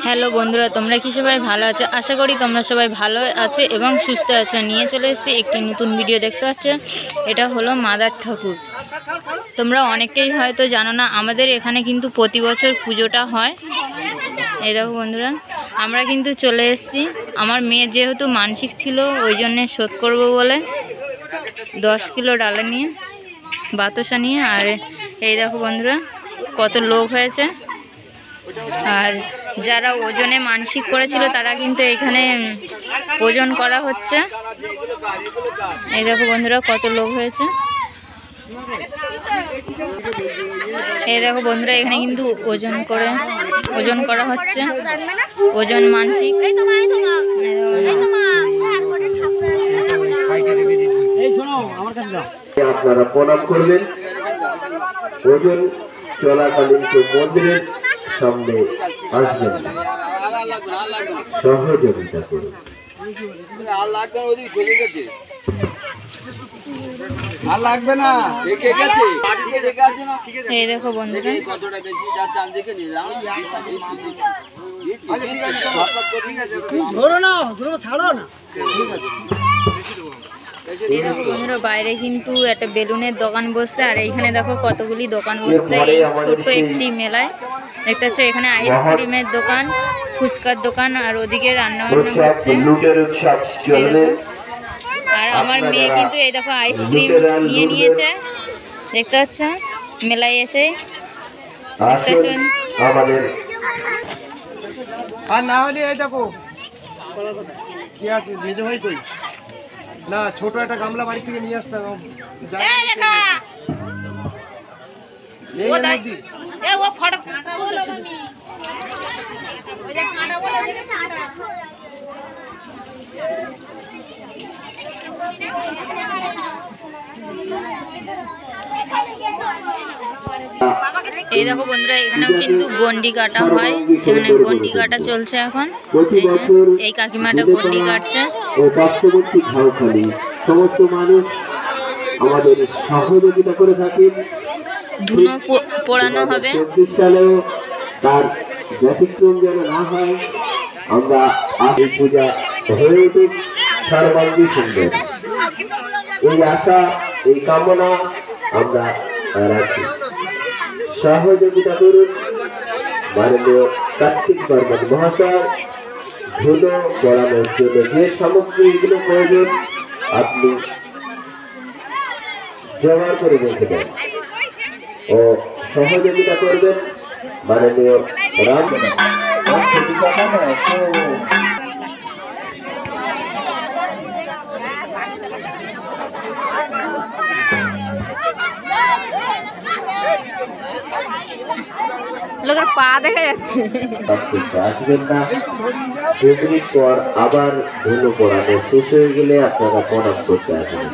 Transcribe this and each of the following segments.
Hello বন্ধুরা, তোমরা কি সবাই ভালো আছো? আশা করি তোমরা সবাই ভালো আছো এবং সুস্থ আছো। নিয়ে চলে এসেছি একটি নতুন ভিডিও। দেখতে পাচ্ছ, এটা হলো মাদার ঠাকুর। তোমরা অনেকেই হয়তো জানো না, আমাদের এখানে কিন্তু প্রতি বছর পুজোটা হয়। এই দেখো বন্ধুরা, আমরা কিন্তু চলে এসেছি। আমার মেয়ে যেহেতু মানসিক ছিল, ওই জন্যে শোধ করবো বলে 10 কিলো ডালা নিয়ে, বাতাসা নিয়ে। আর এই দেখো বন্ধুরা, কত লোক হয়েছে। আর যারা ওজনে মানসিক করেছিল তারা কিন্তু এখানে ওজন করা হচ্ছে। এই দেখো বন্ধুরা, কত লোক হয়েছে। এই দেখো বন্ধুরা, এখানে কিন্তু ওজন করা হচ্ছে, ওজন মানসিক। আপনারা প্রণাম করবেন। ওজন চলাকালীন মন্দিরের সামনে আসবেন, সহযোগিতা করুন। এই দেখো বন্ধুরা, এই দেখো বন্ধুরা, বাইরে কিন্তু একটা বেলুনের দোকান বসছে। আর এইখানে দেখো কতগুলি দোকান বসছে এই ছোট্ট একটি মেলায়। দেখতে পাচ্ছ, এখানে আইসক্রিমের দোকান, ফুচকার দোকান, আর ওদিকে রান্না বান্না হচ্ছে। আর আমার মেয়ে কিন্তু এই দেখো আইসক্রিম নিয়ে নিয়েছে। দেখতে পাচ্ছ, মেলায় এসে দেখতে পাচ্ছেন। আর না হলে এই দেখো কি আছে, মেজো ভাই কই না, ছোট একটা গামলা বাড়ি থেকে নিয়ে আসতাম। এই দেখো বন্ধুরা, এখানেও কিন্তু গন্ডি কাটা হয়। এখানে গন্ডি কাটা চলছে এখন। এই কাকিমাটা গন্ডি কাটছে। সমস্ত মানুষ আমাদের সহযোগিতা করে থাকেন। ধুনো পোড়ানো হবে। 24 সালেও তার ব্যতিক্রম যেন না হয়। আমরা এই পূজা হয়ে উঠুক সর্বাঙ্গী সুন্দর, এই আশা, এই কামনা আমরা রাখি। সহযোগিতা করুন মাননীয় কার্তিক বর্মন মহাশয়। ধুলো পড়ানোর জন্য যে সামগ্রীগুলো প্রয়োজন আপনি জোগাড় করে রেখে দেন ও সহযোগিতা করবেন মাননীয় রাম। লোকের পা দেখা যাচ্ছে। আসবেন না, 2 মিনিট পর আবার ধুলো পড়ানো শেষ হয়ে গেলে আপনারা প্রণাম করতে আসবেন।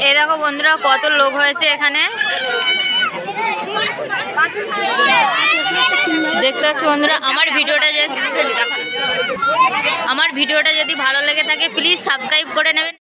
এই দেখো বন্ধুরা, কত লোক হয়েছে এখানে। দেখতে পাচ্ছ বন্ধুরা, আমার ভিডিওটা যদি ভালো লেগে থাকে প্লিজ সাবস্ক্রাইব করে নেবেন।